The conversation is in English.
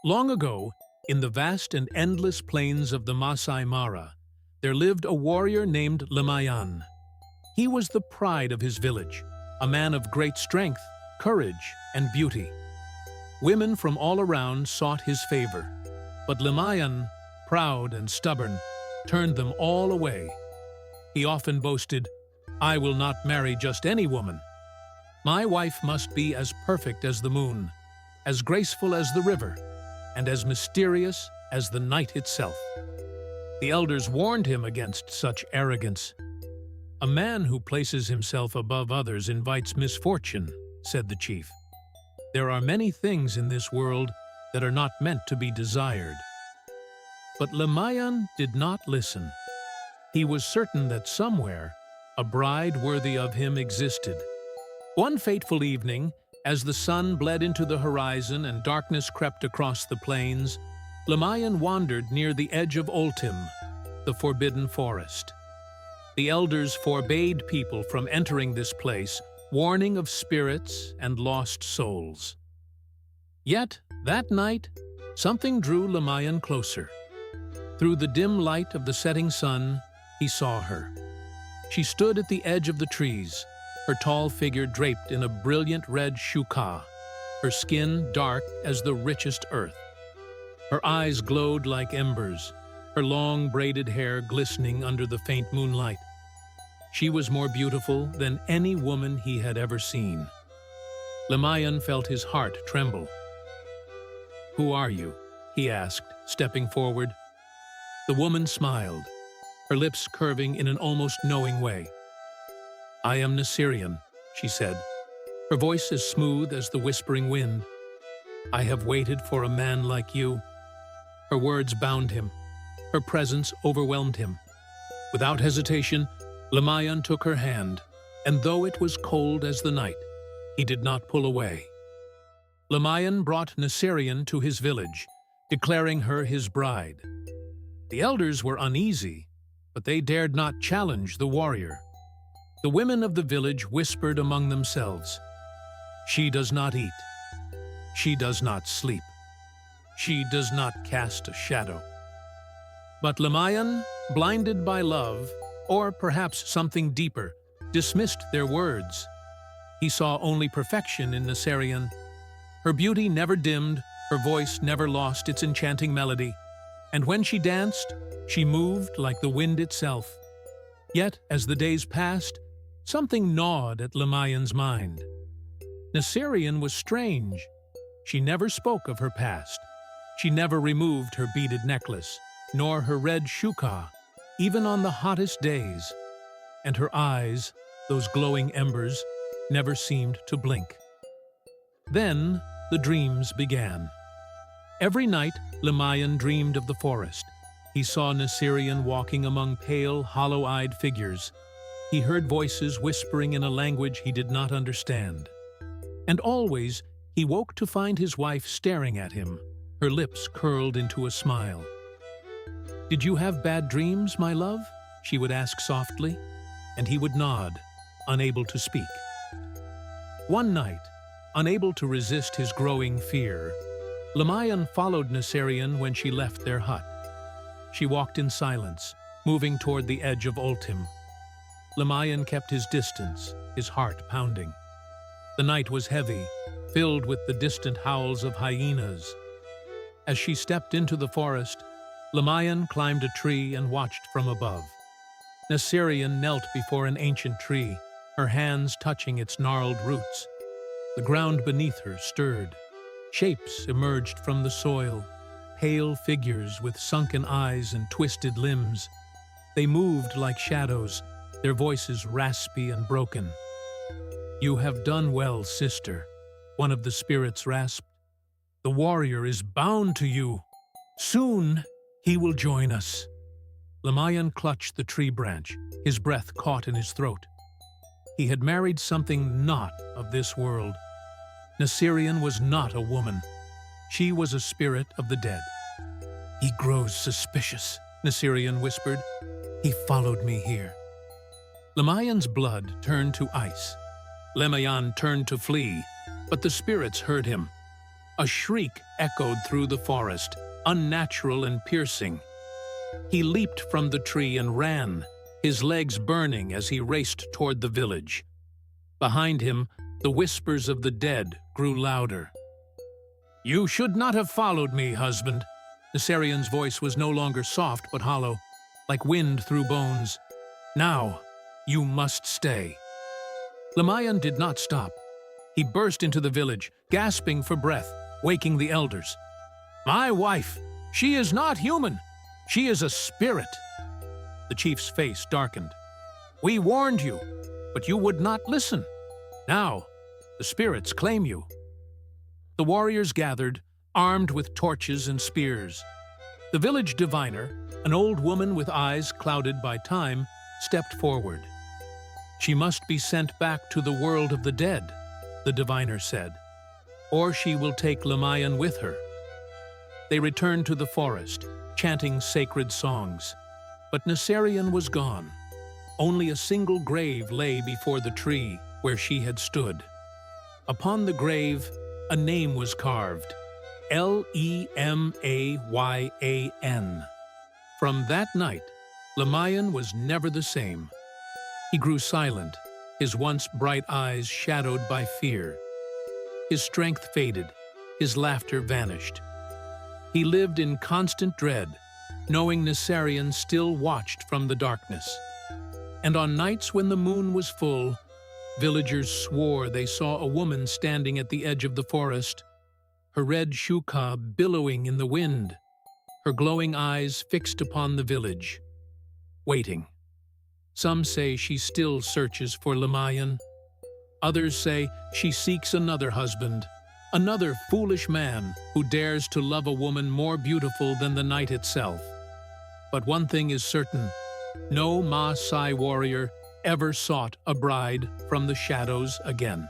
Long ago, in the vast and endless plains of the Maasai Mara, there lived a warrior named Lemayan. He was the pride of his village, a man of great strength, courage, and beauty. Women from all around sought his favor, but Lemayan, proud and stubborn, turned them all away. He often boasted, "I will not marry just any woman. My wife must be as perfect as the moon, as graceful as the river, and as mysterious as the night itself." The elders warned him against such arrogance. "A man who places himself above others invites misfortune," said the chief. "There are many things in this world that are not meant to be desired." But Lemayan did not listen. He was certain that somewhere a bride worthy of him existed. One fateful evening, as the sun bled into the horizon and darkness crept across the plains, Lemayan wandered near the edge of Oltim, the forbidden forest. The elders forbade people from entering this place, warning of spirits and lost souls. Yet, that night, something drew Lemayan closer. Through the dim light of the setting sun, he saw her. She stood at the edge of the trees, her tall figure draped in a brilliant red shúkà, her skin dark as the richest earth. Her eyes glowed like embers, her long braided hair glistening under the faint moonlight. She was more beautiful than any woman he had ever seen. Lemayan felt his heart tremble. "Who are you?" he asked, stepping forward. The woman smiled, her lips curving in an almost knowing way. "I am Naserian," she said, her voice as smooth as the whispering wind. "I have waited for a man like you." Her words bound him. Her presence overwhelmed him. Without hesitation, Lemayan took her hand, and though it was cold as the night, he did not pull away. Lemayan brought Naserian to his village, declaring her his bride. The elders were uneasy, but they dared not challenge the warrior. The women of the village whispered among themselves, "She does not eat. She does not sleep. She does not cast a shadow." But Lemayan, blinded by love, or perhaps something deeper, dismissed their words. He saw only perfection in Naserian. Her beauty never dimmed, her voice never lost its enchanting melody, and when she danced, she moved like the wind itself. Yet, as the days passed, something gnawed at Lemayan's mind. Naserian was strange. She never spoke of her past. She never removed her beaded necklace, nor her red shúkà, even on the hottest days. And her eyes, those glowing embers, never seemed to blink. Then the dreams began. Every night, Lemayan dreamed of the forest. He saw Naserian walking among pale, hollow-eyed figures. He heard voices whispering in a language he did not understand. And always, he woke to find his wife staring at him, her lips curled into a smile. "Did you have bad dreams, my love?" she would ask softly, and he would nod, unable to speak. One night, unable to resist his growing fear, Lemayan followed Naserian when she left their hut. She walked in silence, moving toward the edge of Oltim. Lemayan kept his distance, his heart pounding. The night was heavy, filled with the distant howls of hyenas. As she stepped into the forest, Lemayan climbed a tree and watched from above. Naserian knelt before an ancient tree, her hands touching its gnarled roots. The ground beneath her stirred. Shapes emerged from the soil, pale figures with sunken eyes and twisted limbs. They moved like shadows, their voices raspy and broken. "You have done well, sister," one of the spirits rasped. "The warrior is bound to you. Soon, he will join us." Lemayan clutched the tree branch, his breath caught in his throat. He had married something not of this world. Naserian was not a woman. She was a spirit of the dead. "He grows suspicious," Naserian whispered. "He followed me here." Lemayan's blood turned to ice. Lemayan turned to flee, but the spirits heard him. A shriek echoed through the forest, unnatural and piercing. He leaped from the tree and ran, his legs burning as he raced toward the village. Behind him, the whispers of the dead grew louder. "You should not have followed me, husband." Naserian's voice was no longer soft but hollow, like wind through bones. "Now, you must stay." Lemayan did not stop. He burst into the village, gasping for breath, waking the elders. "My wife! She is not human! She is a spirit!" The chief's face darkened. "We warned you, but you would not listen. Now, the spirits claim you." The warriors gathered, armed with torches and spears. The village diviner, an old woman with eyes clouded by time, stepped forward. "She must be sent back to the world of the dead," the diviner said, "or she will take Lemayan with her." They returned to the forest, chanting sacred songs. But Naserian was gone. Only a single grave lay before the tree where she had stood. Upon the grave, a name was carved, Lemayan. From that night, Lemayan was never the same. He grew silent, his once bright eyes shadowed by fear. His strength faded, his laughter vanished. He lived in constant dread, knowing Naserian still watched from the darkness. And on nights when the moon was full, villagers swore they saw a woman standing at the edge of the forest, her red shúkà billowing in the wind, her glowing eyes fixed upon the village, waiting. Some say she still searches for Lemayan. Others say she seeks another husband, another foolish man who dares to love a woman more beautiful than the night itself. But one thing is certain, no Maasai warrior ever sought a bride from the shadows again.